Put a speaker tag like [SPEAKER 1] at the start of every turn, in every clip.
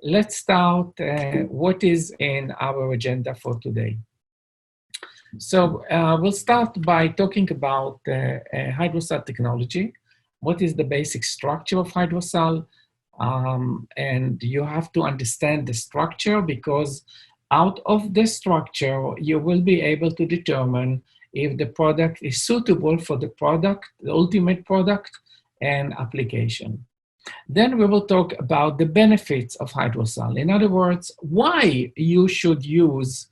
[SPEAKER 1] let's start what is in our agenda for today. So we'll start by talking about HydroSal technology. What is the basic structure of HydroSal? And you have to understand the structure, because out of the structure, you will be able to determine if the product is suitable for the product, the ultimate product, and application. Then we will talk about the benefits of HydroSal. In other words, why you should use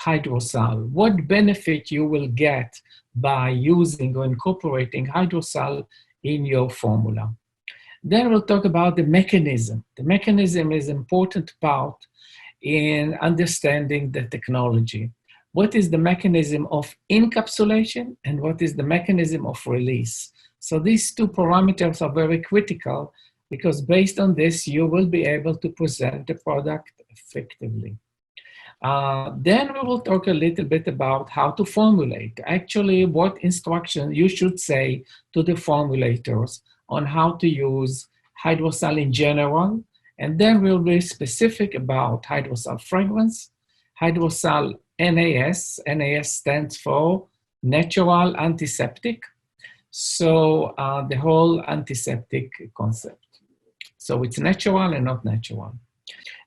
[SPEAKER 1] HydroSal, what benefit you will get by using or incorporating HydroSal in your formula. Then we'll talk about the mechanism. The mechanism is an important part in understanding the technology. What is the mechanism of encapsulation and what is the mechanism of release? So these two parameters are very critical, because based on this, you will be able to present the product effectively. Then we will talk a little bit about how to formulate. Actually, what instructions you should say to the formulators on how to use HydroSal in general. And then we'll be specific about HydroSal fragrance, HydroSal NAS. NAS stands for Natural Antiseptic. So the whole antiseptic concept. So it's natural and not natural.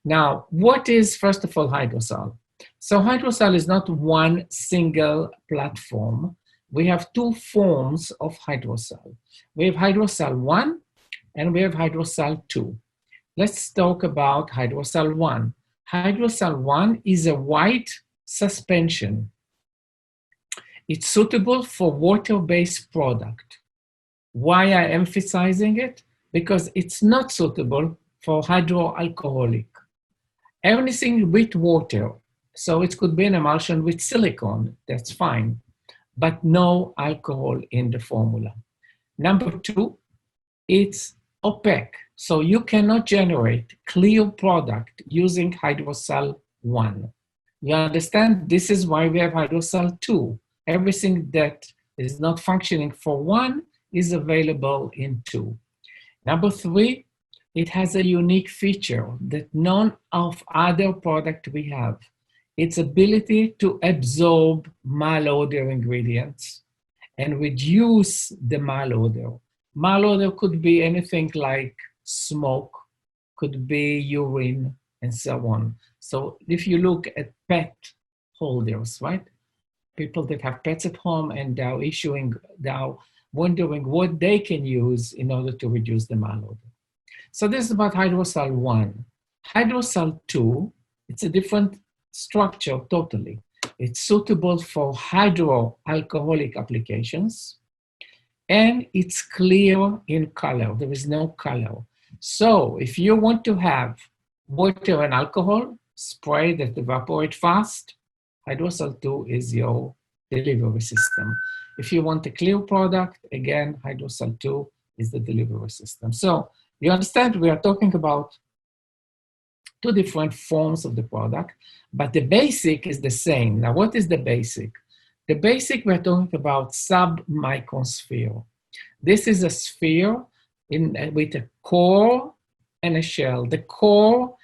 [SPEAKER 1] Now, what is, first of all, HydroSal? So HydroSal is not one single platform. We have two forms of HydroSal. We have HydroSal 1 and we have HydroSal 2. Let's talk about HydroSal 1. HydroSal 1 is a white suspension. It's suitable for water-based product. Why I am emphasizing it? Because it's not suitable for hydroalcoholic. Everything with water, so it could be an emulsion with silicone, that's fine, but no alcohol in the formula. Number two, it's opaque, so you cannot generate clear product using HydroSal 1. You understand? This is why we have HydroSal 2. Everything that is not functioning for 1 is available in 2. Number three, it has a unique feature that none of other product we have. Its ability to absorb malodor ingredients and reduce the malodor. Malodor could be anything like smoke, could be urine, and so on. So if you look at pet holders, right? People that have pets at home and they're wondering what they can use in order to reduce the malodor. So this is about HydroSal 1. HydroSal 2, it's a different structure totally. It's suitable for hydroalcoholic applications, and it's clear in color. There is no color. So if you want to have water and alcohol spray that evaporate fast, HydroSal 2 is your delivery system. If you want a clear product, again, HydroSal 2 is the delivery system. So you understand we are talking about two different forms of the product, but the basic is the same. Now, what is the basic? The basic, we're talking about sub-micron sphere. This is a sphere with a core and a shell. The core,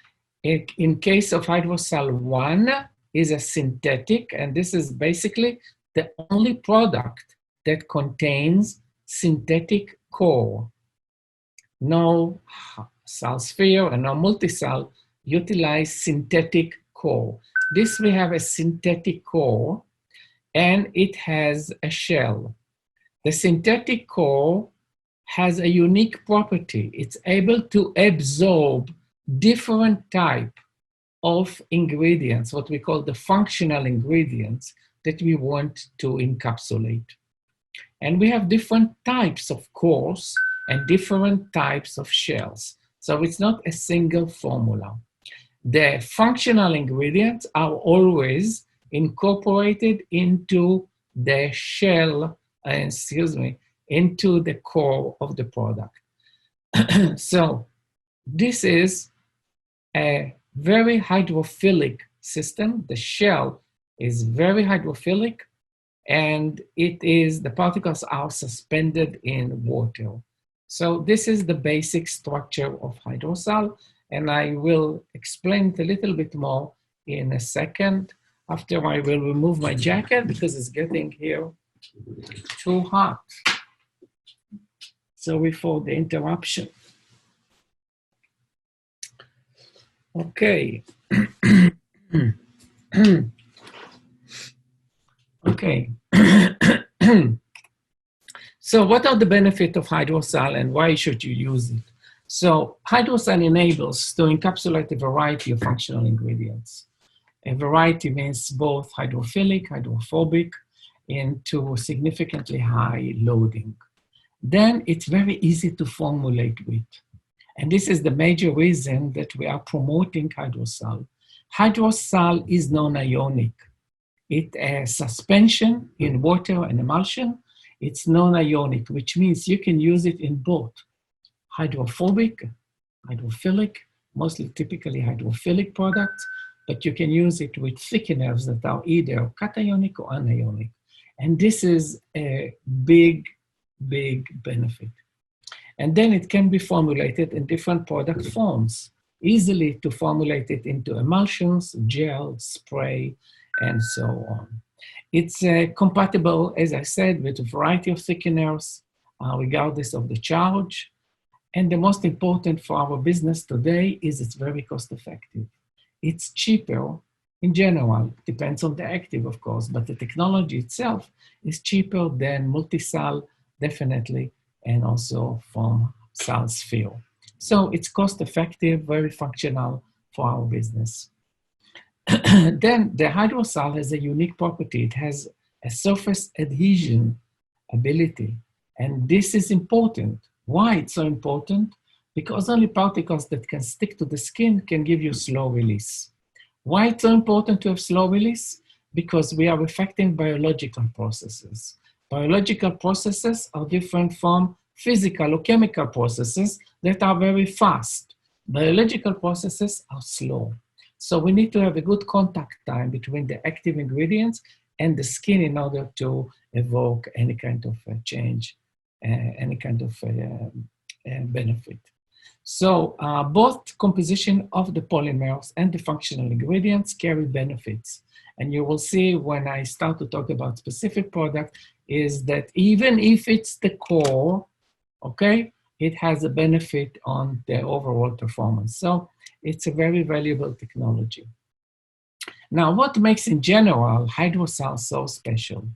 [SPEAKER 1] in case of HydroSal 1, is a synthetic, and this is basically the only product that contains synthetic core. No sal sphere and no multisal utilize synthetic core. This we have a synthetic core, and it has a shell. The synthetic core has a unique property. It's able to absorb different type of ingredients, what we call the functional ingredients that we want to encapsulate. And we have different types of cores and different types of shells. So it's not a single formula. The functional ingredients are always incorporated into the shell, into the core of the product. So this is a very hydrophilic system. The shell is very hydrophilic, and the particles are suspended in water. So this is the basic structure of HydroSal, and I will explain it a little bit more in a second. After I will remove my jacket because it's getting here too hot. Sorry for the interruption. Okay. Okay. So what are the benefits of HydroSal and why should you use it? So HydroSal enables to encapsulate a variety of functional ingredients. A variety means both hydrophilic, hydrophobic, into significantly high loading. Then it's very easy to formulate with. And this is the major reason that we are promoting HydroSal. HydroSal is non-ionic. It's a suspension in water and emulsion. It's non-ionic, which means you can use it in both hydrophobic, hydrophilic, mostly typically hydrophilic products, but you can use it with thickeners that are either cationic or anionic. And this is a big, big benefit. And then it can be formulated in different product forms, easily to formulate it into emulsions, gel, spray, and so on. It's compatible, as I said, with a variety of thickeners, regardless of the charge. And the most important for our business today is it's very cost effective. It's cheaper in general, depends on the active, of course, but the technology itself is cheaper than multi-sal, definitely, and also from sal sphere. So it's cost effective, very functional for our business. Then the HydroSal has a unique property. It has a surface adhesion ability. And this is important. Why it's so important? Because only particles that can stick to the skin can give you slow release. Why it's so important to have slow release? Because we are affecting biological processes. Biological processes are different from physical or chemical processes that are very fast. Biological processes are slow. So we need to have a good contact time between the active ingredients and the skin in order to evoke any kind of change, any kind of benefit. So both composition of the polymers and the functional ingredients carry benefits. And you will see when I start to talk about specific product is that even if it's the core, okay, it has a benefit on the overall performance. So it's a very valuable technology. Now, what makes in general HydroSal so special?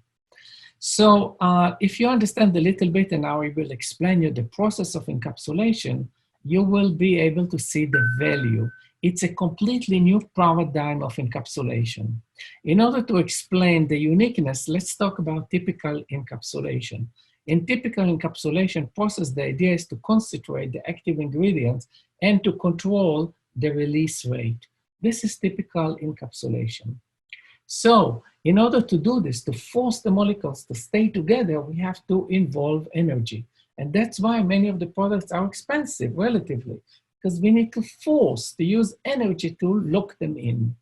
[SPEAKER 1] So if you understand a little bit, and now I will explain you the process of encapsulation, you will be able to see the value. It's a completely new paradigm of encapsulation. In order to explain the uniqueness, let's talk about typical encapsulation. In typical encapsulation process, the idea is to concentrate the active ingredients and to control the release rate. This is typical encapsulation. So in order to do this, to force the molecules to stay together, we have to involve energy. And that's why many of the products are expensive, relatively, because we need to force to use energy to lock them in.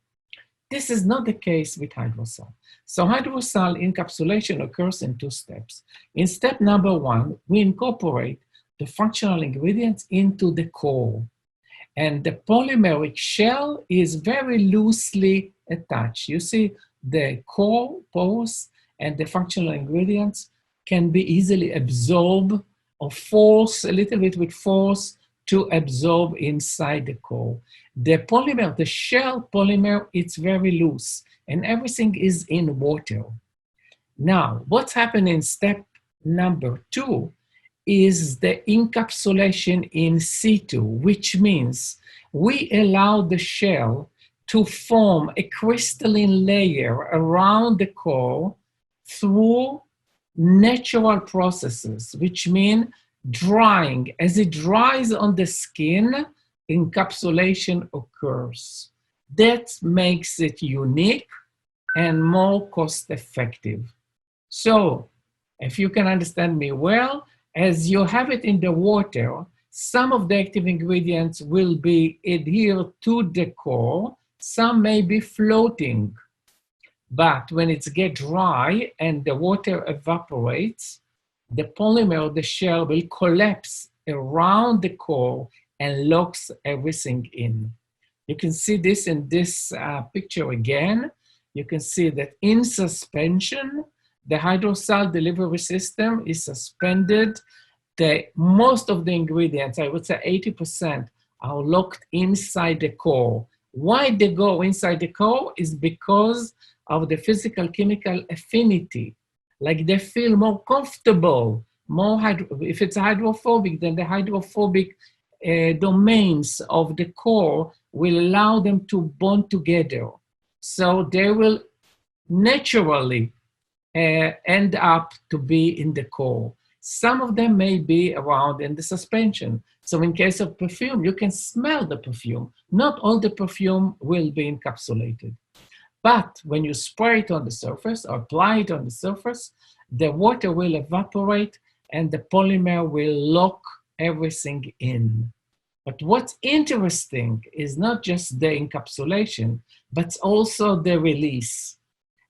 [SPEAKER 1] This is not the case with HydroSal. So HydroSal encapsulation occurs in two steps. In step number one, we incorporate the functional ingredients into the core. And the polymeric shell is very loosely attached. You see, the core pores and the functional ingredients can be easily absorbed or force, a little bit with force, to absorb inside the core. The polymer, the shell polymer, it's very loose and everything is in water. Now, what's happening in step number two is the encapsulation in situ, which means we allow the shell to form a crystalline layer around the core through natural processes, which mean drying. As it dries on the skin, encapsulation occurs. That makes it unique and more cost-effective. So, if you can understand me well, as you have it in the water, some of the active ingredients will be adhered to the core, some may be floating. But when it gets dry and the water evaporates, the polymer, the shell, will collapse around the core and locks everything in. You can see this in this picture again. You can see that in suspension, the HydroSal delivery system is suspended. Most of the ingredients, I would say 80%, are locked inside the core. Why they go inside the core is because of the physical chemical affinity. Like they feel more comfortable, if it's hydrophobic, then the hydrophobic domains of the core will allow them to bond together. So they will naturally end up to be in the core. Some of them may be around in the suspension. So in case of perfume, you can smell the perfume. Not all the perfume will be encapsulated. But when you spray it on the surface or apply it on the surface, the water will evaporate and the polymer will lock everything in. But what's interesting is not just the encapsulation, but also the release.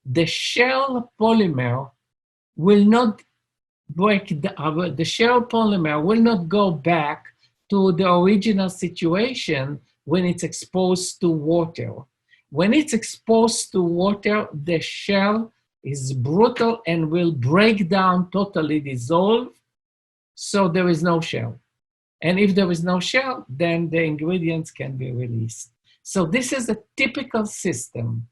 [SPEAKER 1] The shell polymer will not the shell polymer will not go back to the original situation when it's exposed to water. When it's exposed to water, the shell is brittle and will break down, totally dissolve, so there is no shell. And if there is no shell, then the ingredients can be released. So this is a typical system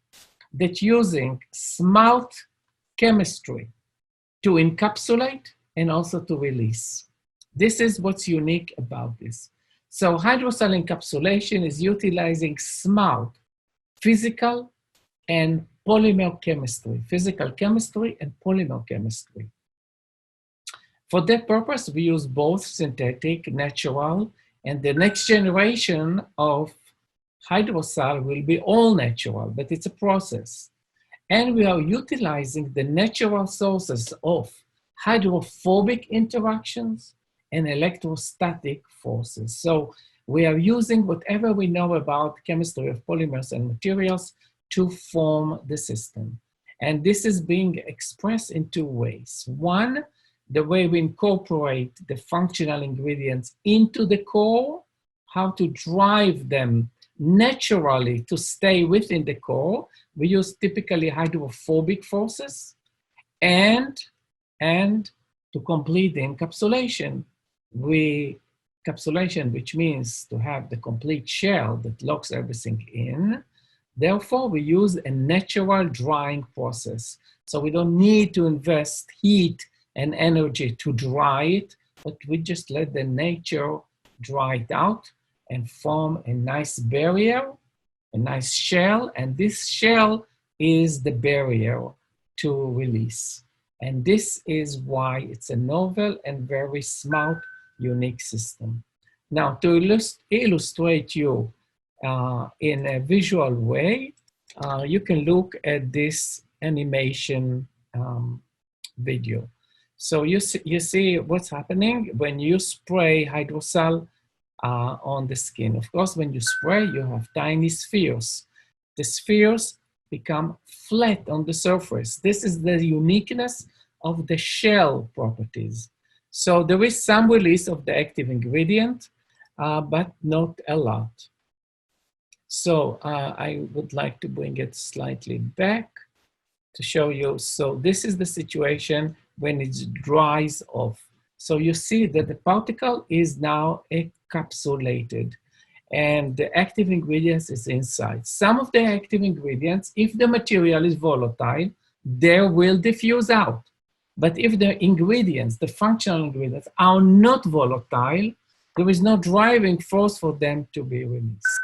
[SPEAKER 1] that's using smart chemistry to encapsulate and also to release. This is what's unique about this. So HydroSal encapsulation is utilizing smart physical and polymer chemistry, physical chemistry and polymer chemistry. For that purpose, we use both synthetic, natural, and the next generation of HydroSal will be all natural, but it's a process. And we are utilizing the natural sources of hydrophobic interactions and electrostatic forces. So we are using whatever we know about chemistry of polymers and materials to form the system. And this is being expressed in two ways. One, the way we incorporate the functional ingredients into the core, how to drive them naturally to stay within the core. We use typically hydrophobic forces, and to complete the encapsulation, which means to have the complete shell that locks everything in. Therefore, we use a natural drying process. So we don't need to invest heat and energy to dry it, but we just let the nature dry it out and form a nice barrier, a nice shell, and this shell is the barrier to release. And this is why it's a novel and very smart, unique system. Now, to illustrate you in a visual way, you can look at this animation video. So you see what's happening when you spray HydroSal on the skin. Of course, when you spray, you have tiny spheres. The spheres become flat on the surface. This is the uniqueness of the shell properties. So there is some release of the active ingredient, but not a lot. So I would like to bring it slightly back to show you. So this is the situation when it dries off. So you see that the particle is now encapsulated and the active ingredients is inside. Some of the active ingredients, if the material is volatile, they will diffuse out. But if the ingredients, the functional ingredients, are not volatile, there is no driving force for them to be released.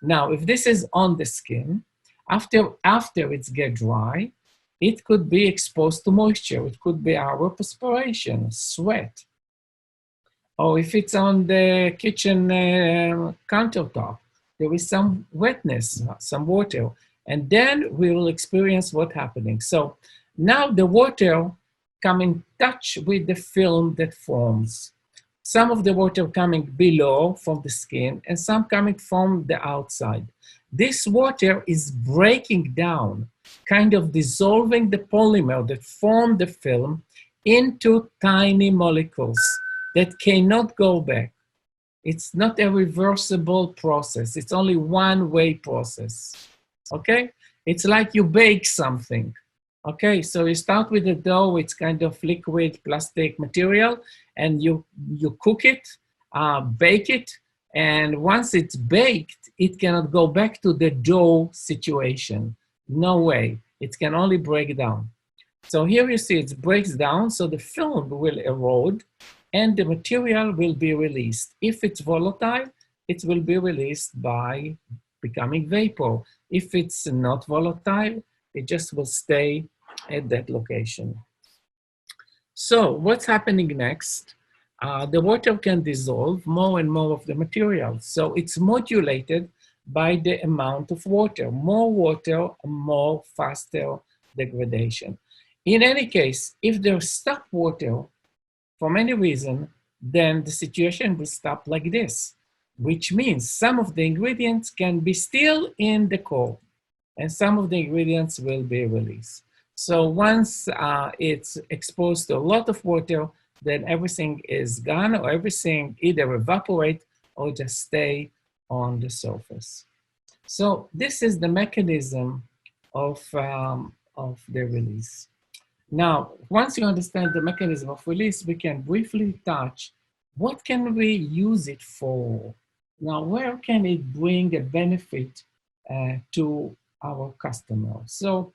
[SPEAKER 1] Now, if this is on the skin, after it's get dry, it could be exposed to moisture. It could be our perspiration, sweat. Or if it's on the kitchen countertop, there is some wetness, some water. And then we will experience what's happening. So now the water come in touch with the film that forms. Some of the water coming below from the skin and some coming from the outside. This water is breaking down, kind of dissolving the polymer that formed the film into tiny molecules that cannot go back. It's not a reversible process. It's only one-way process, okay? It's like you bake something, okay? So you start with the dough, it's kind of liquid plastic material, and you cook it, bake it, and once it's baked, it cannot go back to the dough situation. No way. It can only break down. So here you see it breaks down, so the film will erode and the material will be released. If it's volatile, it will be released by becoming vapor. If it's not volatile, it just will stay at that location. So what's happening next? The water can dissolve more and more of the material. So it's modulated by the amount of water. More water, more faster degradation. In any case, if there's stop water for any reason, then the situation will stop like this, which means some of the ingredients can be still in the core and some of the ingredients will be released. So once it's exposed to a lot of water, then everything is gone or everything either evaporate or just stay on the surface. So this is the mechanism of the release. Now, once you understand the mechanism of release, we can briefly touch what can we use it for? Now, where can it bring a benefit to our customer? So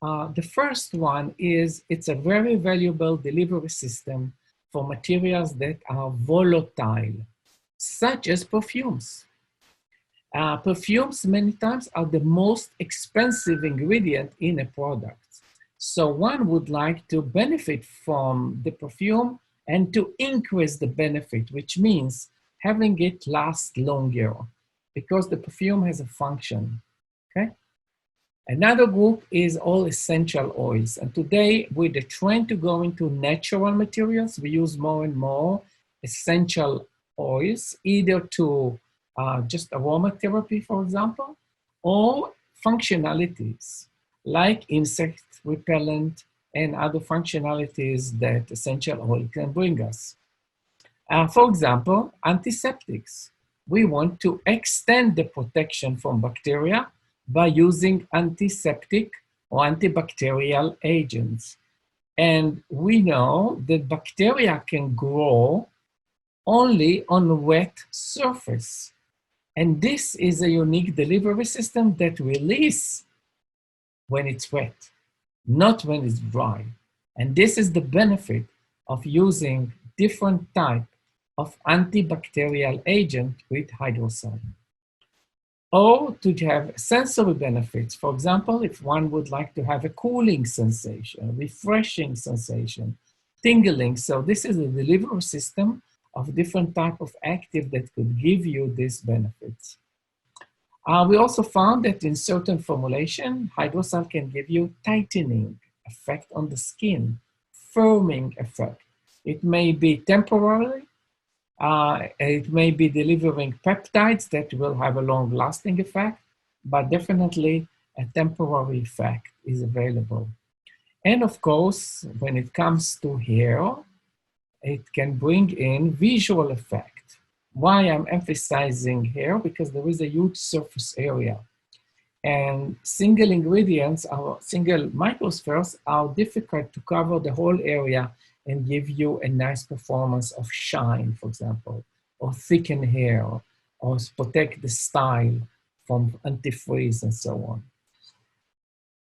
[SPEAKER 1] the first one is it's a very valuable delivery system for materials that are volatile, such as perfumes. Perfumes many times are the most expensive ingredient in a product. So one would like to benefit from the perfume and to increase the benefit, which means having it last longer because the perfume has a function, okay? Another group is all essential oils. And today, with the trend to go into natural materials, we use more and more essential oils, either to just aromatherapy, for example, or functionalities like insect repellent and other functionalities that essential oil can bring us. For example, antiseptics. We want to extend the protection from bacteria by using antiseptic or antibacterial agents. And we know that bacteria can grow only on a wet surface. And this is a unique delivery system that releases when it's wet, not when it's dry. And this is the benefit of using different type of antibacterial agent with HydroSal. Or to have sensory benefits. For example, if one would like to have a cooling sensation, a refreshing sensation, tingling. So this is a delivery system of different type of active that could give you these benefits. We also found that in certain formulation, HydroSal can give you tightening effect on the skin, firming effect. It may be temporary, it may be delivering peptides that will have a long-lasting effect, but definitely a temporary effect is available. And of course, when it comes to hair, it can bring in visual effect. Why I'm emphasizing hair? Because there is a huge surface area. And single ingredients, or single microspheres, are difficult to cover the whole area and give you a nice performance of shine, for example, or thicken hair, or protect the style from antifreeze and so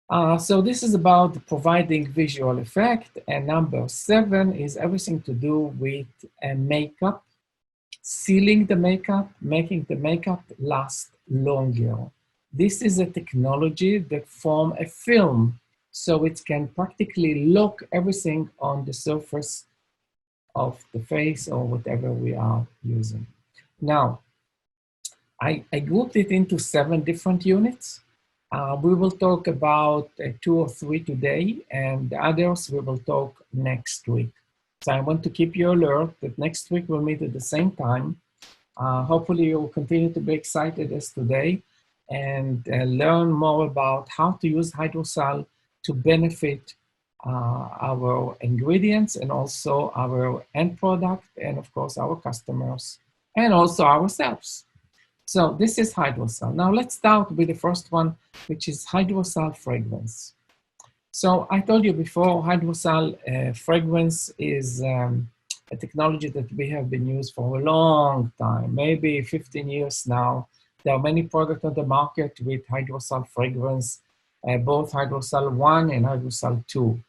[SPEAKER 1] on. So this is about providing visual effect. And number 7 is everything to do with makeup, sealing the makeup, making the makeup last longer. This is a technology that forms a film, so it can practically lock everything on the surface of the face or whatever we are using. Now, I grouped it into 7 different units. We will talk about 2 or 3 today, and the others we will talk next week. So I want to keep you alert that next week we'll meet at the same time. Hopefully you will continue to be excited as today and learn more about how to use HydroSal to benefit our ingredients and also our end product and of course our customers and also ourselves. So this is HydroSal. Now let's start with the first one, which is HydroSal fragrance. So I told you before, HydroSal fragrance is a technology that we have been used for a long time, maybe 15 years now. There are many products on the market with HydroSal fragrance, both HydroSal 1 and HydroSal 2.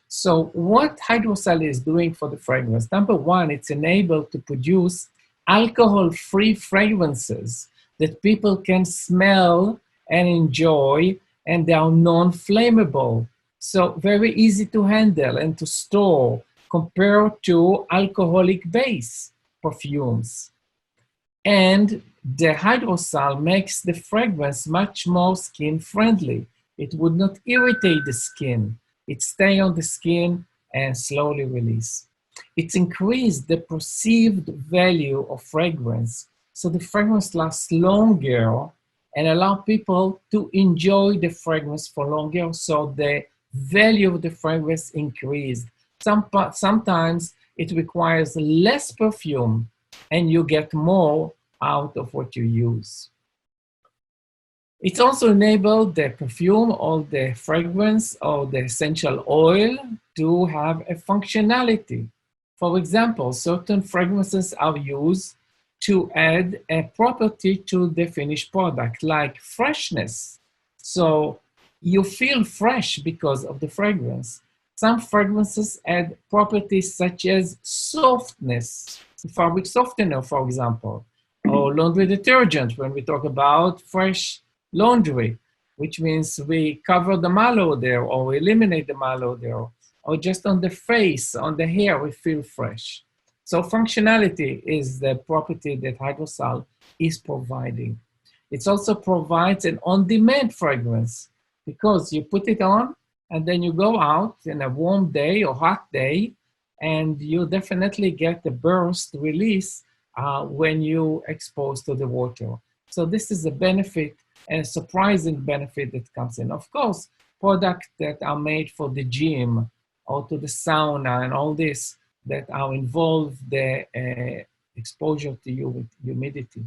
[SPEAKER 1] So what HydroSal is doing for the fragrance? Number one, it's enabled to produce alcohol-free fragrances that people can smell and enjoy, and they are non-flammable. So very easy to handle and to store compared to alcoholic base perfumes. And the HydroSal makes the fragrance much more skin friendly. It would not irritate the skin. It stays on the skin and slowly release. It's increased the perceived value of fragrance, so the fragrance lasts longer and allow people to enjoy the fragrance for longer, so the value of the fragrance increased. Sometimes it requires less perfume and you get more out of what you use. It's also enabled the perfume or the fragrance or the essential oil to have a functionality. For example, certain fragrances are used to add a property to the finished product, like freshness. So you feel fresh because of the fragrance. Some fragrances add properties such as softness, fabric softener, for example, or laundry detergent when we talk about fresh laundry, which means we cover the malodor or we eliminate the malodor, or just on the face, on the hair, we feel fresh. So functionality is the property that HydroSal is providing. It also provides an on-demand fragrance because you put it on and then you go out in a warm day or hot day and you definitely get the burst release when you expose to the water. So this is a benefit, and a surprising benefit that comes in. Of course, products that are made for the gym or to the sauna and all this that are involved the exposure to humidity.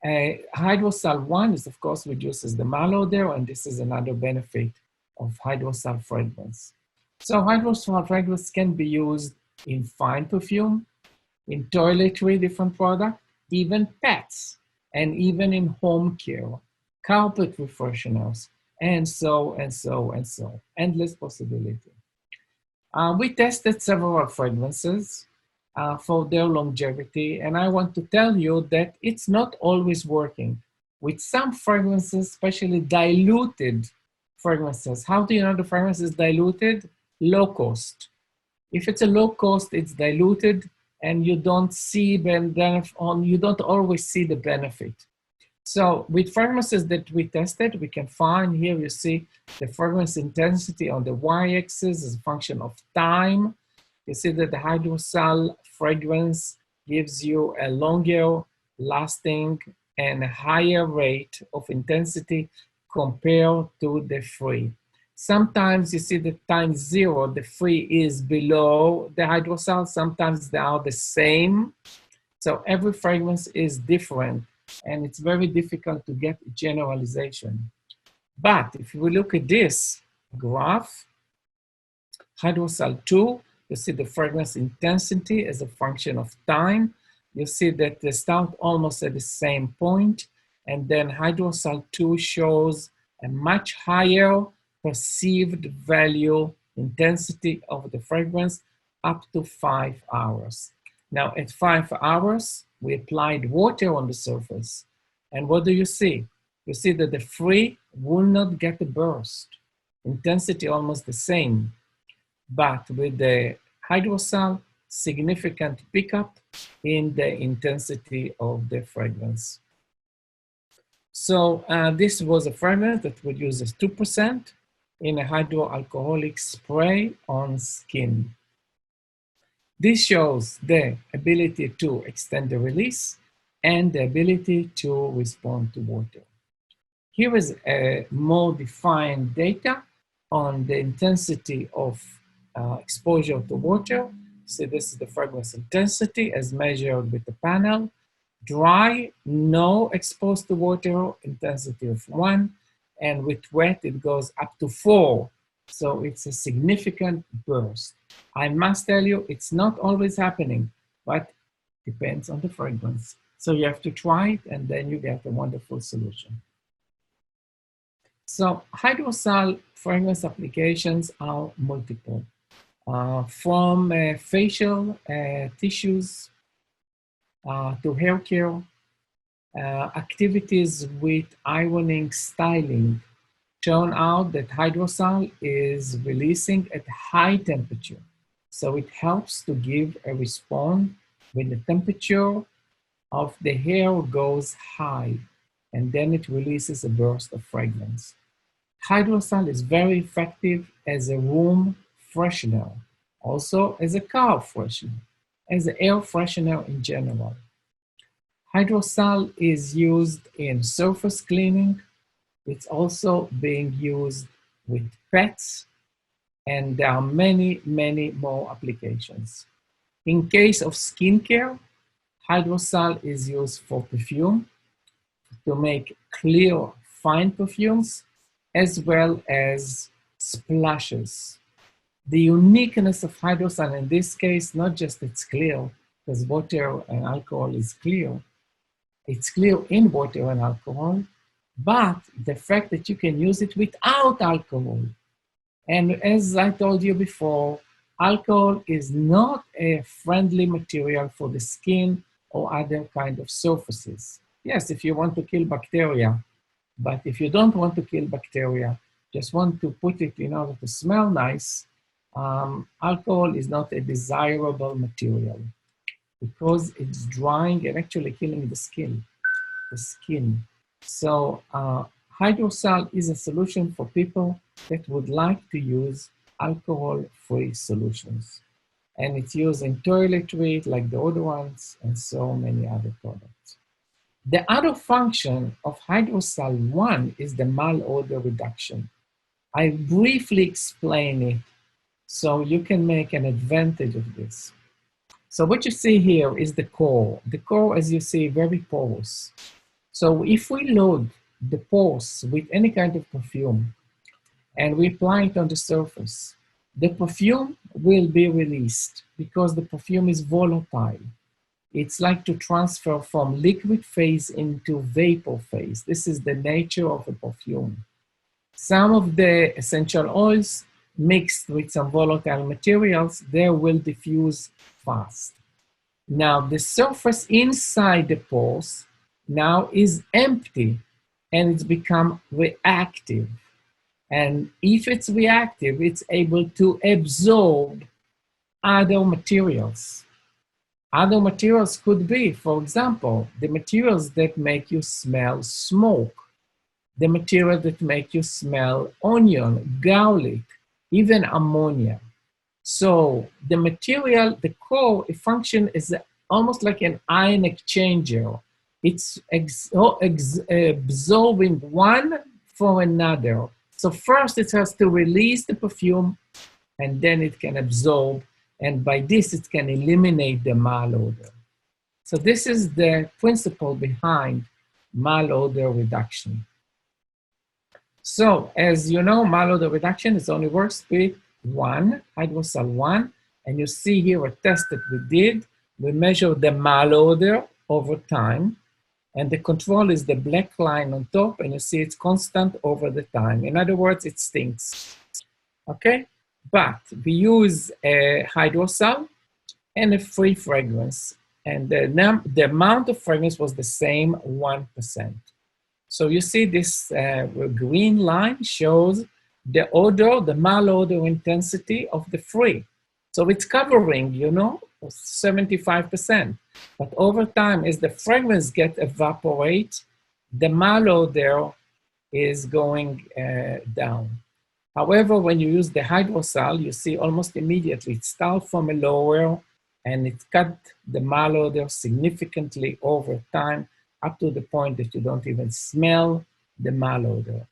[SPEAKER 1] HydroSal 1 is, of course, reduces the malodor, and this is another benefit of HydroSal fragrance. So HydroSal fragrance can be used in fine perfume, in toiletry, different product, even pets, and even in home care, carpet refresheners, and so, and so, and so. Endless possibility. We tested several fragrances for their longevity, and I want to tell you that it's not always working. With some fragrances, especially diluted fragrances. How do you know the fragrance is diluted? Low cost. If it's a low cost, it's diluted, and you don't see you don't always see the benefit. So with fragrances that we tested, we can find here, you see the fragrance intensity on the y-axis as a function of time. You see that the HydroSal fragrance gives you a longer lasting and a higher rate of intensity compared to the free. Sometimes you see the time 0, the free is below the HydroSal. Sometimes they are the same. So every fragrance is different, and it's very difficult to get generalization. But if we look at this graph, HydroSal 2, you see the fragrance intensity as a function of time. You see that they start almost at the same point, and then HydroSal 2 shows a much higher perceived value intensity of the fragrance up to 5 hours. Now at 5 hours, we applied water on the surface. And what do you see? You see that the free will not get a burst. Intensity almost the same. But with the HydroSal, significant pickup in the intensity of the fragrance. So this was a fragrance that would use 2% in a hydroalcoholic spray on skin. This shows the ability to extend the release and the ability to respond to water. Here is a more defined data on the intensity of exposure to water. So this is the fragrance intensity as measured with the panel. Dry, no exposed to water, intensity of 1, and with wet it goes up to 4. So it's a significant burst. I must tell you, it's not always happening, but depends on the fragrance. So you have to try it, and then you get a wonderful solution. So HydroSal fragrance applications are multiple, from facial tissues to hair care, activities with ironing, styling, shown out that HydroSal is releasing at high temperature. So it helps to give a response when the temperature of the hair goes high, and then it releases a burst of fragrance. HydroSal is very effective as a room freshener, also as a car freshener, as an air freshener in general. HydroSal is used in surface cleaning. It's also being used with pets, and there are many, many more applications. In case of skincare, HydroSal is used for perfume to make clear, fine perfumes, as well as splashes. The uniqueness of HydroSal in this case, not just it's clear, because water and alcohol is clear, it's clear in water and alcohol, but the fact that you can use it without alcohol. And as I told you before, alcohol is not a friendly material for the skin or other kind of surfaces. Yes, if you want to kill bacteria, but if you don't want to kill bacteria, just want to put it in order to smell nice, alcohol is not a desirable material because it's drying and actually killing the skin. So HydroSal is a solution for people that would like to use alcohol-free solutions. And it's used in toiletry, like deodorants, and so many other products. The other function of HydroSal 1 is the malodor reduction. I briefly explain it so you can make an advantage of this. So what you see here is the core. The core, as you see, very porous. So if we load the pores with any kind of perfume and we apply it on the surface, the perfume will be released because the perfume is volatile. It's like to transfer from liquid phase into vapor phase. This is the nature of a perfume. Some of the essential oils mixed with some volatile materials, they will diffuse fast. Now the surface inside the pores now is empty and it's become reactive. And if it's reactive, it's able to absorb other materials. Other materials could be, for example, the materials that make you smell smoke, the materials that make you smell onion, garlic, even ammonia. So the material, the core, it functions as almost like an ion exchanger. It's absorbing one for another. So first it has to release the perfume, and then it can absorb, and by this it can eliminate the malodor. So this is the principle behind malodor reduction. So as you know, malodor reduction is only works with HydroSal 1, and you see here a test that we did. We measured the malodor over time, and the control is the black line on top, and you see it's constant over the time. In other words, it stinks, okay? But we use a HydroSal and a free fragrance, and the amount of fragrance was the same, 1%. So you see this green line shows the odor, the malodor intensity of the free. So it's covering, 75%. But over time, as the fragrance gets evaporate, the malodor is going down. However, when you use the HydroSal, you see almost immediately it starts from a lower and it cut the malodor significantly over time, up to the point that you don't even smell the malodor.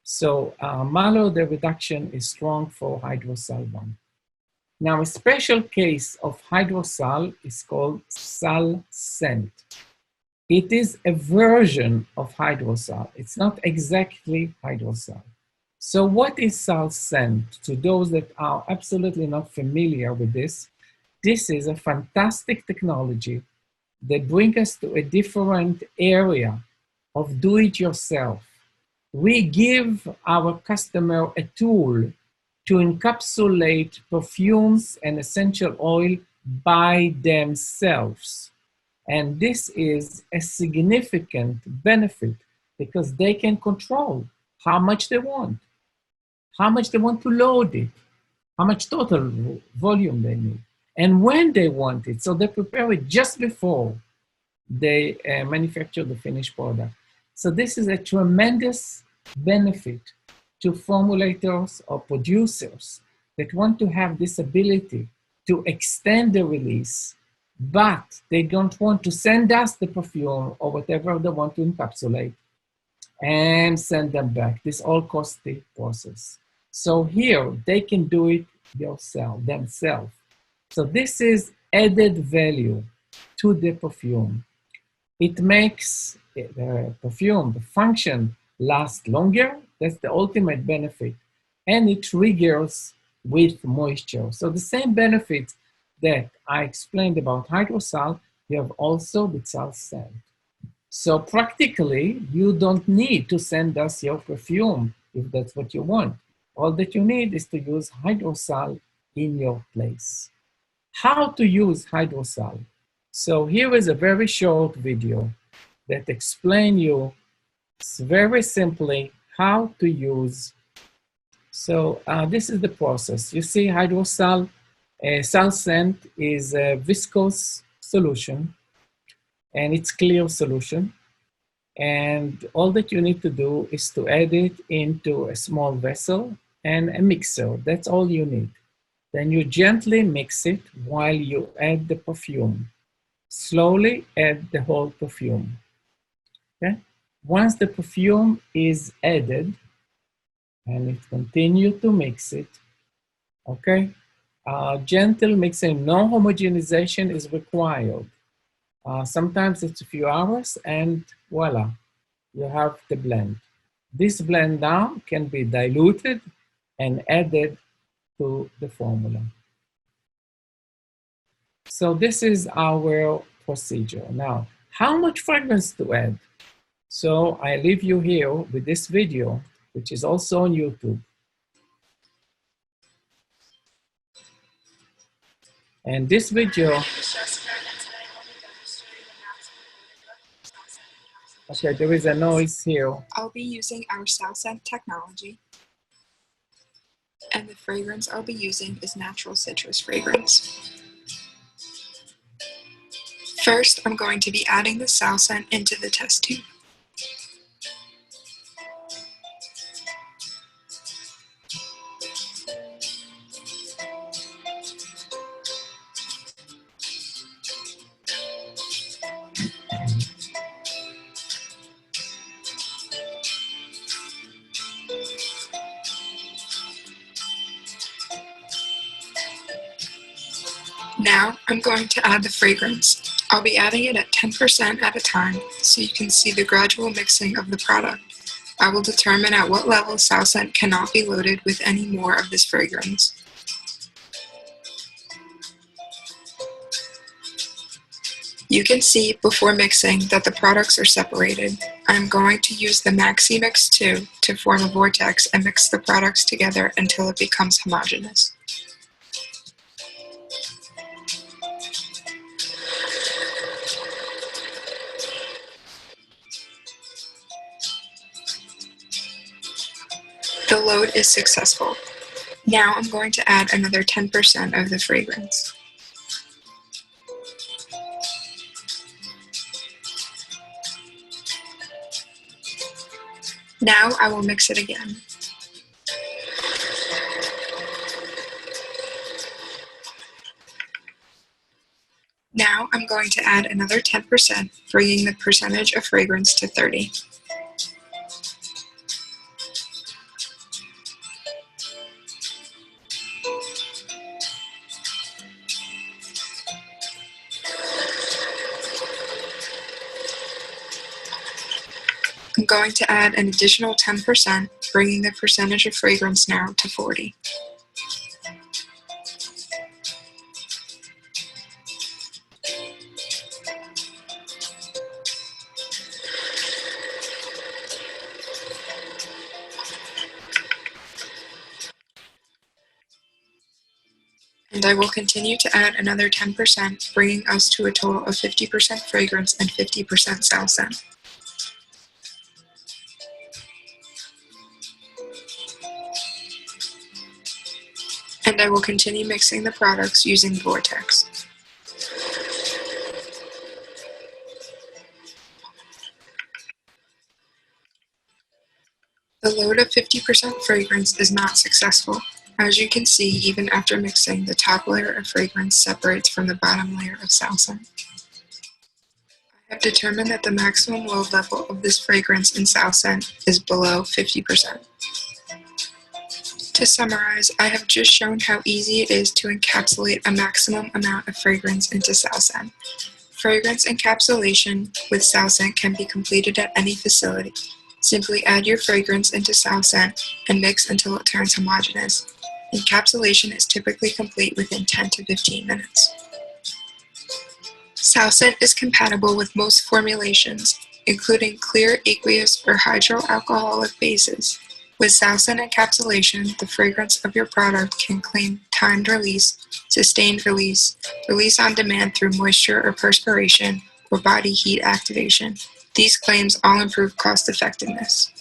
[SPEAKER 1] So malodor reduction is strong for HydroSal 1. Now, a special case of HydroSal is called Sal Scent. It is a version of HydroSal. It's not exactly HydroSal. So what is sal scent? To those that are absolutely not familiar with this is a fantastic technology that brings us to a different area of do-it-yourself. We give our customer a tool to encapsulate perfumes and essential oil by themselves. And this is a significant benefit because they can control how much they want, to load it, how much total volume they need, and when they want it. So they prepare it just before they manufacture the finished product. So this is a tremendous benefit to formulators or producers that want to have this ability to extend the release, but they don't want to send us the perfume or whatever they want to encapsulate and send them back. This all costly process. So here they can do it themselves. So this is added value to the perfume. It makes the perfume, the function, last longer. That's the ultimate benefit. And it triggers with moisture. So the same benefits that I explained about HydroSal, you have also with sal scent. So practically, you don't need to send us your perfume if that's what you want. All that you need is to use HydroSal in your place. How to use HydroSal? So here is a very short video that explains you very simply how to use. So this is the process. You see HydroSal, sal scent is a viscose solution, and it's clear solution. And all that you need to do is to add it into a small vessel and a mixer. That's all you need. Then you gently mix it while you add the perfume. Slowly add the whole perfume. Okay? Once the perfume is added, and it continue to mix it, okay? Gentle mixing, no homogenization is required. Sometimes it's a few hours and voila, you have the blend. This blend now can be diluted and added to the formula. So this is our procedure. Now, how much fragrance to add? So I leave you here with this video, which is also on YouTube. And this video, okay, there is a noise here.
[SPEAKER 2] I'll be using our sal scent technology, and the fragrance I'll be using is natural citrus fragrance. First, I'm going to be adding the sal scent into the test tube. Now, I'm going to add the fragrance. I'll be adding it at 10% at a time, so you can see the gradual mixing of the product. I will determine at what level sal scent cannot be loaded with any more of this fragrance. You can see before mixing that the products are separated. I'm going to use the Maxi Mix 2 to form a vortex and mix the products together until it becomes homogeneous. The load is successful. Now I'm going to add another 10% of the fragrance. Now I will mix it again. Now I'm going to add another 10%, bringing the percentage of fragrance to 30. going to add an additional 10%, bringing the percentage of fragrance now to 40. And I will continue to add another 10%, bringing us to a total of 50% fragrance and 50% cell scent. And I will continue mixing the products using the vortex. The load of 50% fragrance is not successful. As you can see, even after mixing, the top layer of fragrance separates from the bottom layer of cell scent. I have determined that the maximum load level of this fragrance in cell scent is below 50%. To summarize, I have just shown how easy it is to encapsulate a maximum amount of fragrance into cell scent. Fragrance encapsulation with cell scent can be completed at any facility. Simply add your fragrance into cell scent and mix until it turns homogeneous. Encapsulation is typically complete within 10 to 15 minutes. Cell scent is compatible with most formulations, including clear aqueous or hydroalcoholic bases. With cell scent encapsulation, the fragrance of your product can claim timed release, sustained release, release on demand through moisture or perspiration, or body heat activation. These claims all improve cost effectiveness.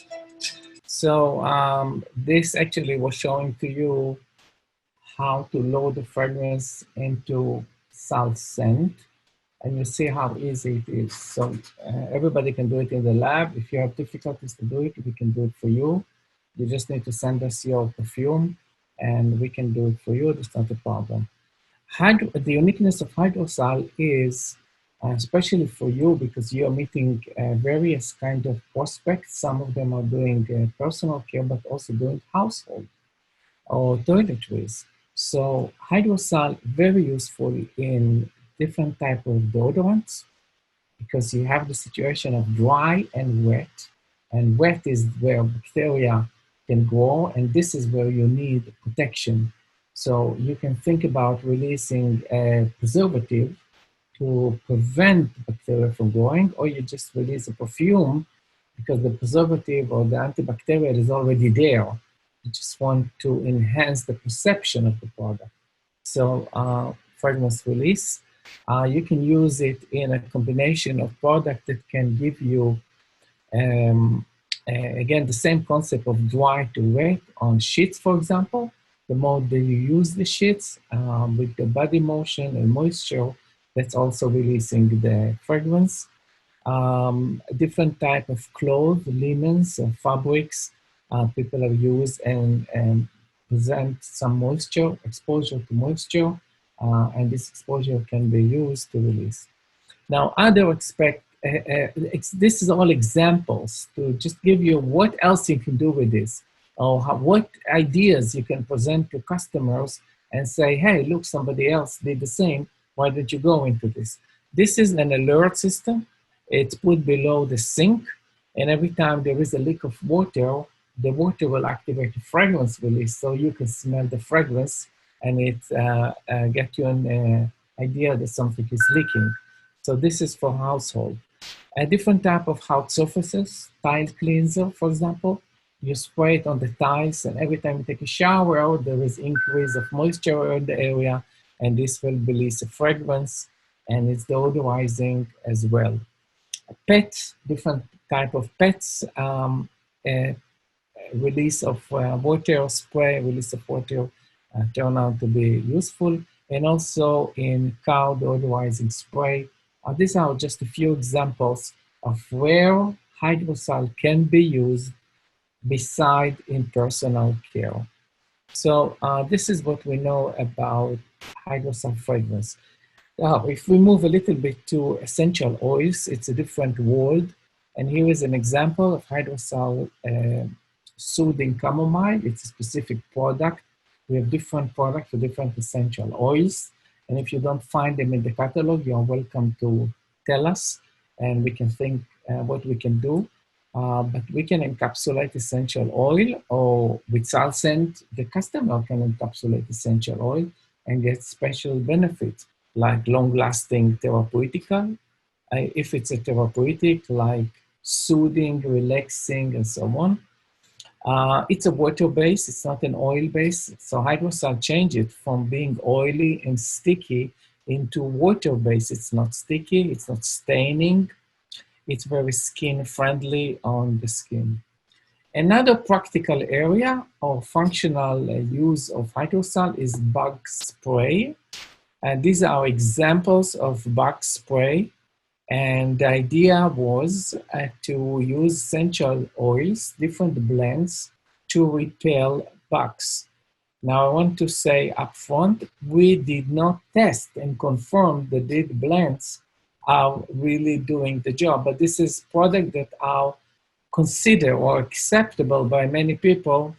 [SPEAKER 1] So this actually was showing to you how to load the fragrance into cell scent, and you see how easy it is. So everybody can do it in the lab. If you have difficulties to do it, we can do it for you. You just need to send us your perfume, and we can do it for you. That's not a problem. The uniqueness of HydroSal is, especially for you, because you are meeting various kind of prospects. Some of them are doing personal care, but also doing household or toiletries. So HydroSal very useful in different type of deodorants, because you have the situation of dry and wet is where bacteria can grow, and this is where you need protection. So you can think about releasing a preservative to prevent bacteria from growing, or you just release a perfume because the preservative or the antibacterial is already there. You just want to enhance the perception of the product. So fragrance release, you can use it in a combination of product that can give you, again, the same concept of dry to wet on sheets, for example. The more that you use the sheets with the body motion and moisture, that's also releasing the fragrance. Different type of clothes, linens, fabrics, people have used and present some moisture, exposure to moisture, and this exposure can be used to release. Now, this is all examples to just give you what else you can do with this, or what ideas you can present to customers and say, hey, look, somebody else did the same. Why don't you go into this? This is an alert system. It's put below the sink, and every time there is a leak of water, the water will activate a fragrance release, so you can smell the fragrance, and it get you an idea that something is leaking. So this is for household. A different type of hard surfaces, tile cleanser, for example. You spray it on the tiles, and every time you take a shower, there is increase of moisture in the area, and this will release a fragrance, and it's deodorizing as well. Pets, different type of pets, release of water spray, release of water turn out to be useful, and also in car deodorizing spray. These are just a few examples of where HydroSal can be used beside in personal care. So this is what we know about HydroSal fragrance. Now, if we move a little bit to essential oils, it's a different world. And here is an example of HydroSal soothing chamomile. It's a specific product. We have different products for different essential oils. And if you don't find them in the catalog, you are welcome to tell us, and we can think what we can do. but we can encapsulate essential oil, or with Salscent, the customer can encapsulate essential oil and get special benefits like long-lasting therapeutical. If it's a therapeutic, like soothing, relaxing, and so on. It's a water base, it's not an oil base. So HydroSal changed it from being oily and sticky into water base. It's not sticky, it's not staining, it's very skin friendly on the skin. Another practical area of functional use of HydroSal is bug spray. And these are examples of bug spray. And the idea was to use essential oils, different blends, to repel bugs. Now, I want to say upfront, we did not test and confirm that these blends are really doing the job, but this is products that are considered or acceptable by many people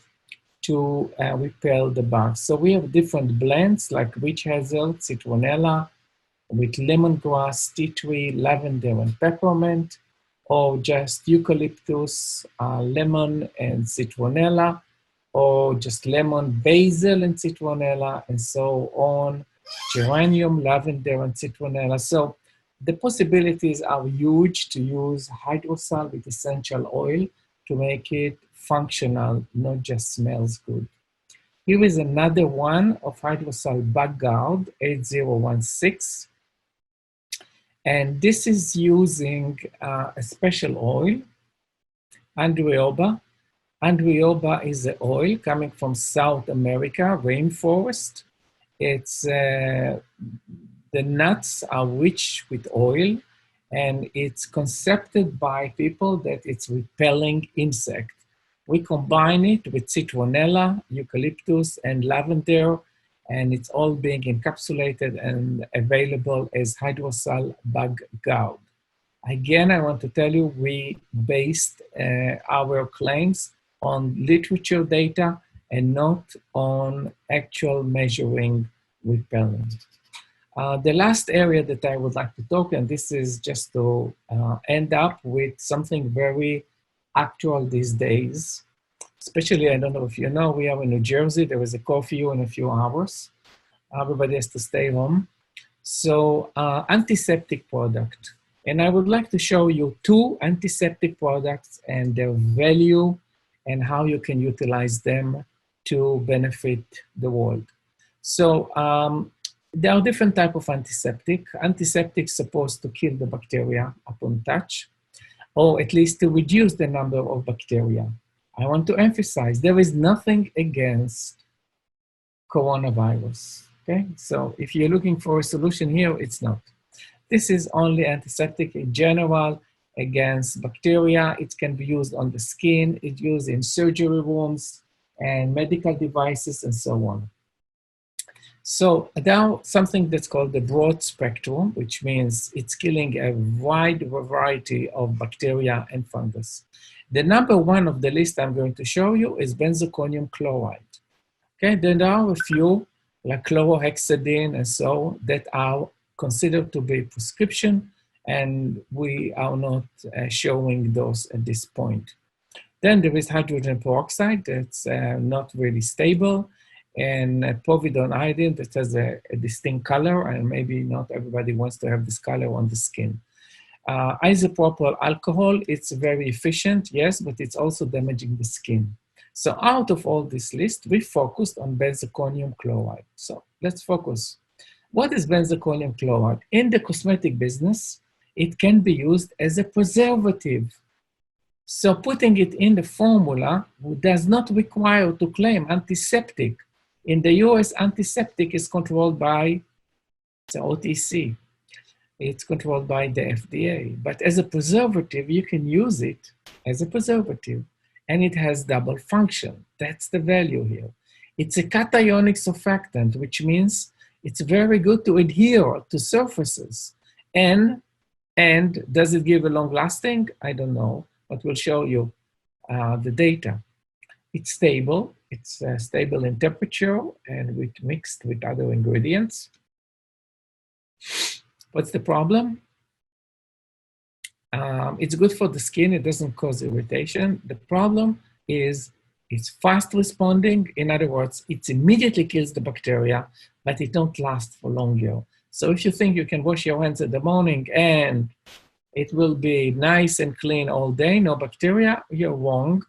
[SPEAKER 1] to repel the bugs. So we have different blends like witch hazel, citronella, with lemongrass, tea tree, lavender, and peppermint, or just eucalyptus, lemon, and citronella, or just lemon, basil, and citronella, and so on, geranium, lavender, and citronella. So the possibilities are huge to use HydroSal with essential oil to make it functional, not just smells good. Here is another one of HydroSal Bug Guard 8016. And this is using a special oil, andreoba. Andreoba is an oil coming from South America, rainforest. It's, the nuts are rich with oil, and it's conceived by people that it's repelling insect. We combine it with citronella, eucalyptus, and lavender, and it's all being encapsulated and available as HydroSal Bug Guard. Again, I want to tell you, we based our claims on literature data and not on actual measuring repellent. The last area that I would like to talk, and this is just to end up with something very actual these days. Especially, I don't know if you know, we are in New Jersey. There is a curfew in a few hours. Everybody has to stay home. So antiseptic product. And I would like to show you two antiseptic products and their value and how you can utilize them to benefit the world. So there are different types of antiseptic. Antiseptic supposed to kill the bacteria upon touch, or at least to reduce the number of bacteria. I want to emphasize, there is nothing against coronavirus, okay? So if you're looking for a solution here, it's not. This is only antiseptic in general against bacteria. It can be used on the skin, it's used in surgery rooms and medical devices and so on. So now something that's called the broad spectrum, which means it's killing a wide variety of bacteria and fungus. The number one of the list I'm going to show you is benzalkonium chloride. Okay, then there are a few like chlorhexidine and so that are considered to be prescription, and we are not showing those at this point. Then there is hydrogen peroxide that's not really stable, and povidone iodine that has a distinct color, and maybe not everybody wants to have this color on the skin. Isopropyl alcohol, it's very efficient, yes, but it's also damaging the skin. So out of all this list, we focused on benzalkonium chloride. So let's focus. What is benzalkonium chloride? In the cosmetic business, it can be used as a preservative. So putting it in the formula does not require to claim antiseptic. In the US, antiseptic is controlled by the OTC. It's controlled by the FDA. But as a preservative, you can use it as a preservative, and it has double function. That's the value here. It's a cationic surfactant, which means it's very good to adhere to surfaces. And does it give a long lasting? I don't know, but we'll show you the data. It's stable. It's stable in temperature and mixed with other ingredients. What's the problem? It's good for the skin. It doesn't cause irritation. The problem is it's fast responding. In other words, it immediately kills the bacteria, but it don't last for longer. So if you think you can wash your hands in the morning and it will be nice and clean all day, no bacteria, you're wrong.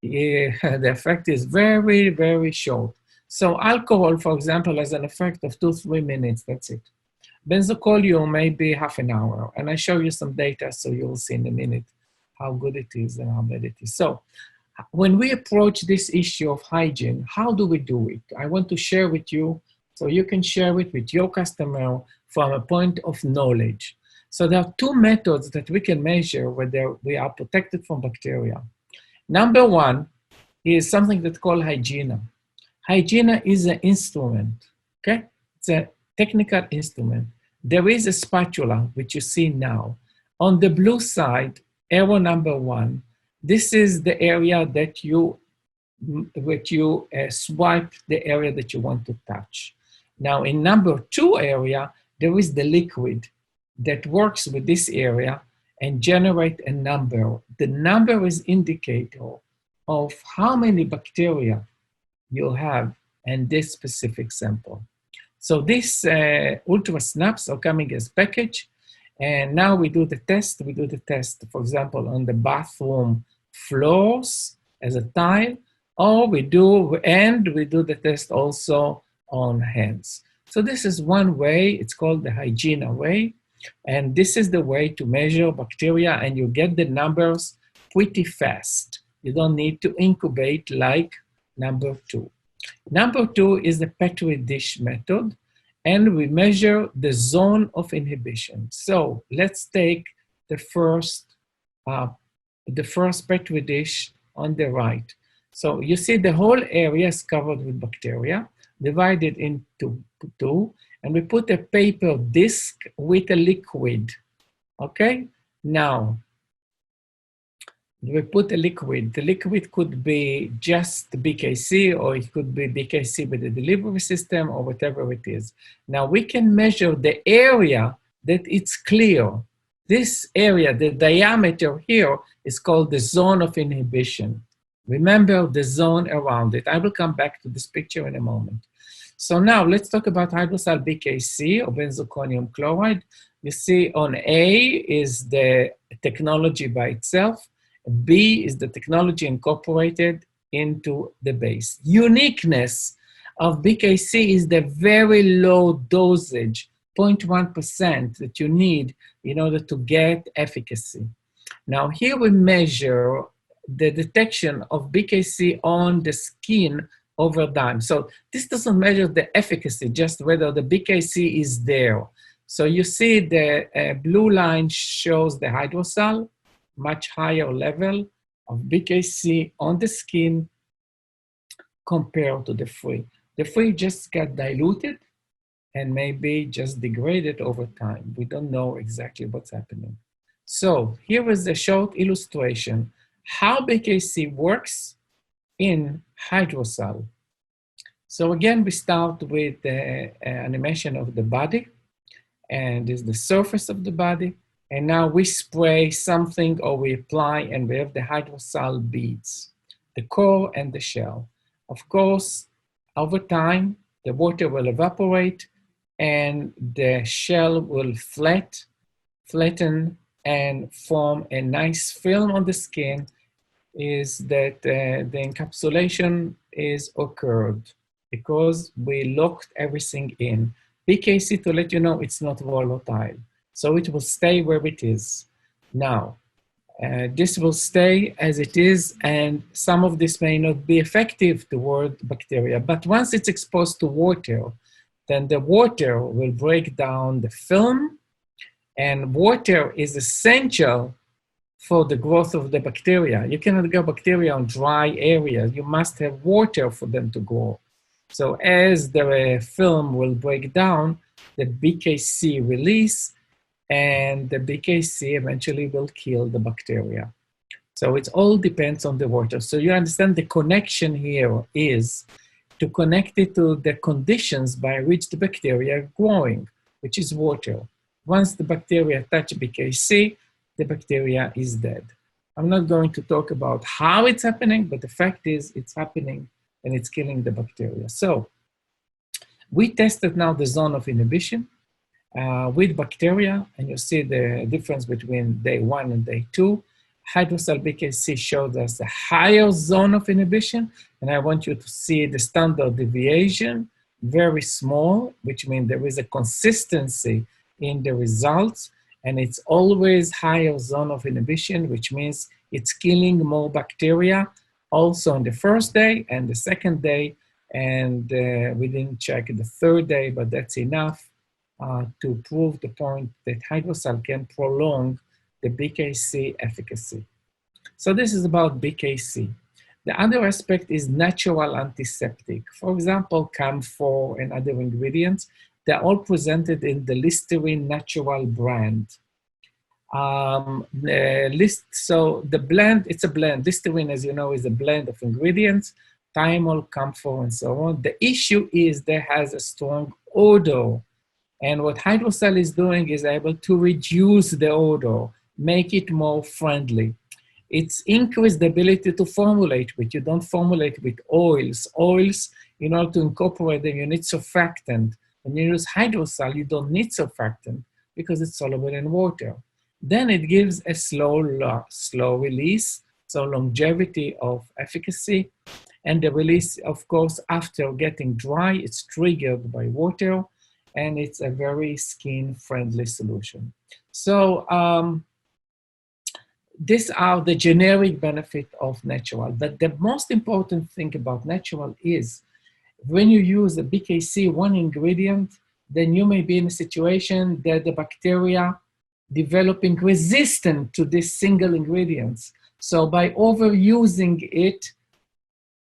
[SPEAKER 1] The effect is very, very short. So alcohol, for example, has an effect of 2-3 minutes, that's it. Benzalkonium maybe half an hour, and I show you some data so you'll see in a minute how good it is and how bad it is. So when we approach this issue of hygiene, how do we do it? I want to share with you so you can share it with your customer from a point of knowledge. So there are 2 methods that we can measure whether we are protected from bacteria. Number 1 is something that's called hygiene. Hygiene is an instrument, okay? It's a technical instrument. There is a spatula, which you see now. On the blue side, arrow number 1, this is the area that you swipe the area that you want to touch. Now in number 2 area, there is the liquid that works with this area and generate a number. The number is indicator of how many bacteria you have in this specific sample. So these ultra snaps are coming as package, and now we do the test. We do the test, for example, on the bathroom floors as a tile, or we do the test also on hands. So this is one way. It's called the hygiene way. And this is the way to measure bacteria, and you get the numbers pretty fast. You don't need to incubate like number 2. Number 2 is the Petri dish method, and we measure the zone of inhibition. So let's take the first Petri dish on the right. So you see the whole area is covered with bacteria, divided into 2, and we put a paper disc with a liquid, okay? Now, we put a liquid. The liquid could be just BKC, or it could be BKC with a delivery system, or whatever it is. Now, we can measure the area that it's clear. This area, the diameter here, is called the zone of inhibition. Remember the zone around it. I will come back to this picture in a moment. So now let's talk about HydroSal BKC, or Benzalkonium Chloride. You see on A is the technology by itself. B is the technology incorporated into the base. Uniqueness of BKC is the very low dosage, 0.1% that you need in order to get efficacy. Now here we measure the detection of BKC on the skin over time. So this doesn't measure the efficacy, just whether the BKC is there. So you see the blue line shows the HydroSal, much higher level of BKC on the skin compared to the free. The free just got diluted and maybe just degraded over time. We don't know exactly what's happening. So here is a short illustration how BKC works in HydroSal. So again, we start with the animation of the body, and this is the surface of the body. And now we spray something, or we apply, and we have the HydroSal beads, the core and the shell. Of course, over time, the water will evaporate and the shell will flatten and form a nice film on the skin. Is that the encapsulation is occurred because we locked everything in. BKC, to let you know, it's not volatile. So it will stay where it is. Now, this will stay as it is, and some of this may not be effective toward bacteria, but once it's exposed to water, then the water will break down the film, and water is essential for the growth of the bacteria. You cannot grow bacteria on dry areas. You must have water for them to grow. So as the film will break down, the BKC release, and the BKC eventually will kill the bacteria. So it all depends on the water. So you understand the connection here is to connect it to the conditions by which the bacteria are growing, which is water. Once the bacteria touch BKC, the bacteria is dead. I'm not going to talk about how it's happening, but the fact is it's happening and it's killing the bacteria. So we tested now the zone of inhibition with bacteria, and you see the difference between day 1 and day 2. HydroSal BKC showed us a higher zone of inhibition, and I want you to see the standard deviation, very small, which means there is a consistency in the results, and it's always higher zone of inhibition, which means it's killing more bacteria, also on the first day and the second day, and we didn't check the third day, but that's enough to prove the point that HydroSal can prolong the BKC efficacy. So this is about BKC. The other aspect is natural antiseptic. For example, camphor and other ingredients, they're all presented in the Listerine Natural brand. So the blend, it's a blend. Listerine, as you know, is a blend of ingredients, thymol, camphor, and so on. The issue is there has a strong odor. And what HydroSal is doing is able to reduce the odor, make it more friendly. It's increased the ability to formulate with. You don't formulate with oils. Oils, in order to incorporate them, you need surfactant. When you use HydroSal, you don't need surfactant because it's soluble in water. Then it gives a slow release, so longevity of efficacy. And the release, of course, after getting dry, it's triggered by water, and it's a very skin-friendly solution. So these are the generic benefit of natural. But the most important thing about natural is when you use a BKC, one ingredient, then you may be in a situation that the bacteria developing resistant to this single ingredients. So by overusing it,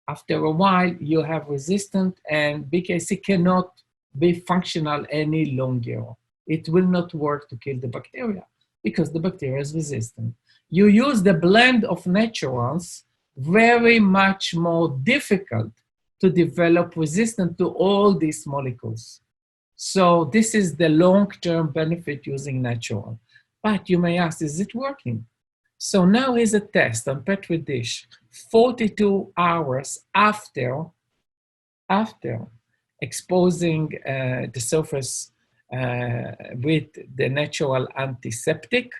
[SPEAKER 1] after a while, you have resistant, and BKC cannot be functional any longer. It will not work to kill the bacteria because the bacteria is resistant. You use the blend of naturals, very much more difficult to develop resistance to all these molecules. So this is the long-term benefit using natural. But you may ask, is it working? So now here's a test on Petri dish, 42 hours after exposing the surface with the natural antiseptic.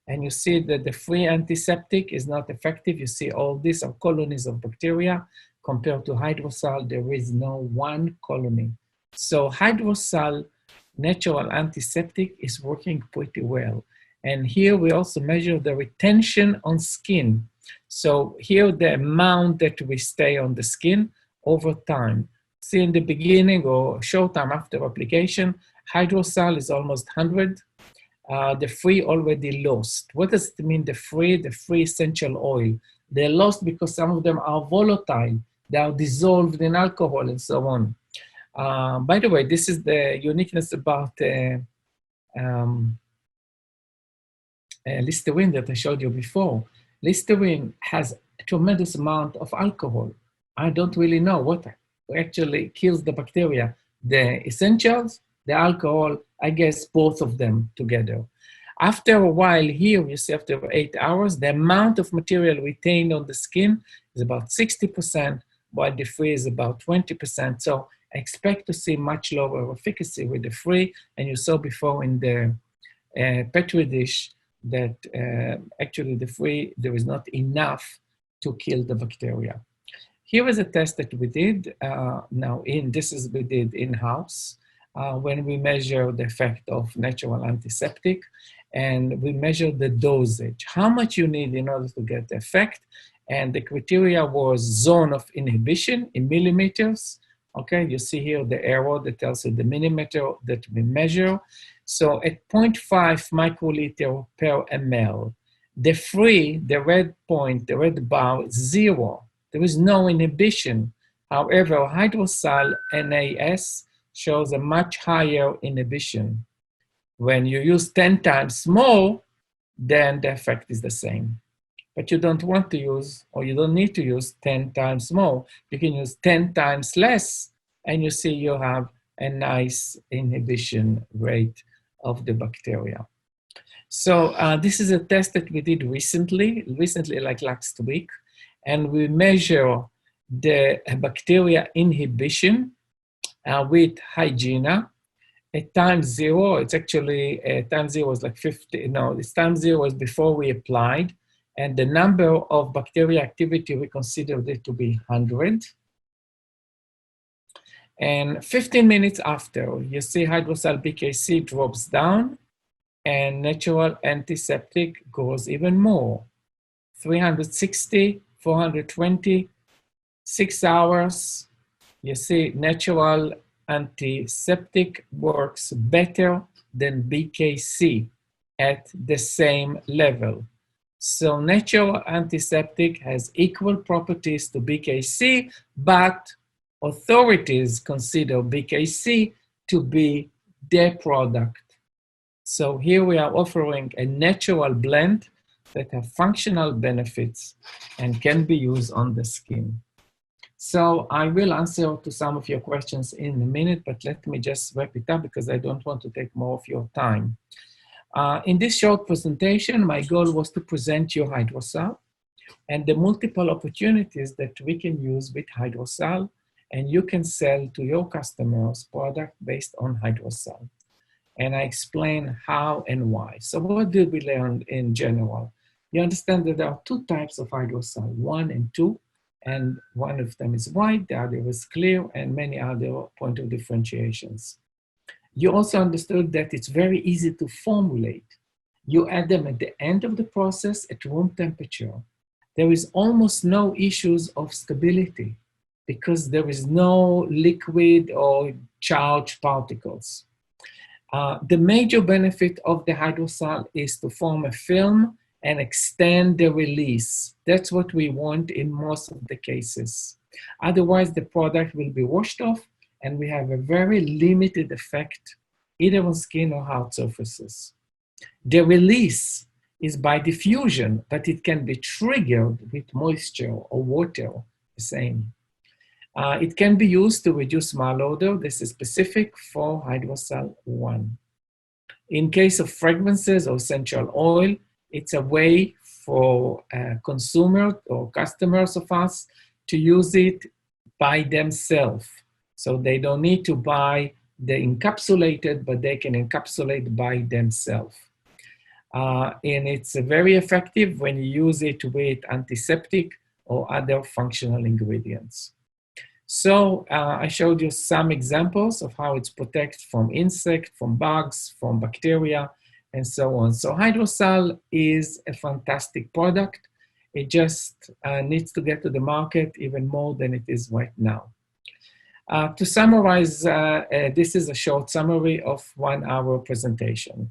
[SPEAKER 1] And you see that the free antiseptic is not effective. You see all these are colonies of bacteria. Compared to HydroSal, there is no one colony. So HydroSal natural antiseptic is working pretty well. And here we also measure the retention on skin. So here the amount that we stay on the skin over time. See in the beginning or short time after application, HydroSal is almost 100. The free already lost. What does it mean, the free? The free essential oil. They're lost because some of them are volatile. They are dissolved in alcohol and so on. By the way, this is the uniqueness about Listerine that I showed you before. Listerine has a tremendous amount of alcohol. I don't really know what actually kills the bacteria. The essentials, the alcohol, I guess both of them together. After a while here, you see after 8 hours, the amount of material retained on the skin is about 60%, while the free is about 20%. So I expect to see much lower efficacy with the free. And you saw before in the Petri dish that actually the free, there is not enough to kill the bacteria. Here is a test that we did. We did in-house when we measure the effect of natural antiseptic, and we measure the dosage, how much you need in order to get the effect. And the criteria was zone of inhibition in millimeters. Okay, you see here the arrow that tells you the millimeter that we measure. So at 0.5 microliter per ml, the free, the red point, the red bar, 0. There is no inhibition. However, HydroSal NAS shows a much higher inhibition. When you use 10 times more, then the effect is the same. But you don't want to use, or you don't need to use 10 times more. You can use 10 times less, and you see you have a nice inhibition rate of the bacteria. So this is a test that we did recently like last week, and we measure the bacteria inhibition with hygiene at time zero. It's actually, time zero is like 50, no, this time zero is before we applied, and the number of bacteria activity, we considered it to be 100. And 15 minutes after, you see HydroSal BKC drops down, and natural antiseptic goes even more. 360, 420, 6 hours. You see, natural antiseptic works better than BKC at the same level. So natural antiseptic has equal properties to BKC, but authorities consider BKC to be their product. So here we are offering a natural blend that have functional benefits and can be used on the skin. So I will answer to some of your questions in a minute, but let me just wrap it up because I don't want to take more of your time. In this short presentation, my goal was to present you HydroSal and the multiple opportunities that we can use with HydroSal, and you can sell to your customers product based on HydroSal. And I explain how and why. So what did we learn in general? You understand that there are two types of HydroSal, 1 and 2, and one of them is white, the other is clear, and many other point of differentiations. You also understood that it's very easy to formulate. You add them at the end of the process at room temperature. There is almost no issues of stability because there is no liquid or charged particles. The major benefit of the HydroSal is to form a film and extend the release. That's what we want in most of the cases. Otherwise, the product will be washed off and we have a very limited effect either on skin or hard surfaces. The release is by diffusion, but it can be triggered with moisture or water, the same. It can be used to reduce malodor. This is specific for HydroSal 1. In case of fragrances or essential oil, it's a way for consumers or customers of us to use it by themselves. So they don't need to buy the encapsulated, but they can encapsulate by themselves. And it's very effective when you use it with antiseptic or other functional ingredients. So I showed you some examples of how it's protected from insects, from bugs, from bacteria, and so on. So HydroSal is a fantastic product. It just needs to get to the market even more than it is right now. To summarize, this is a short summary of 1 hour presentation.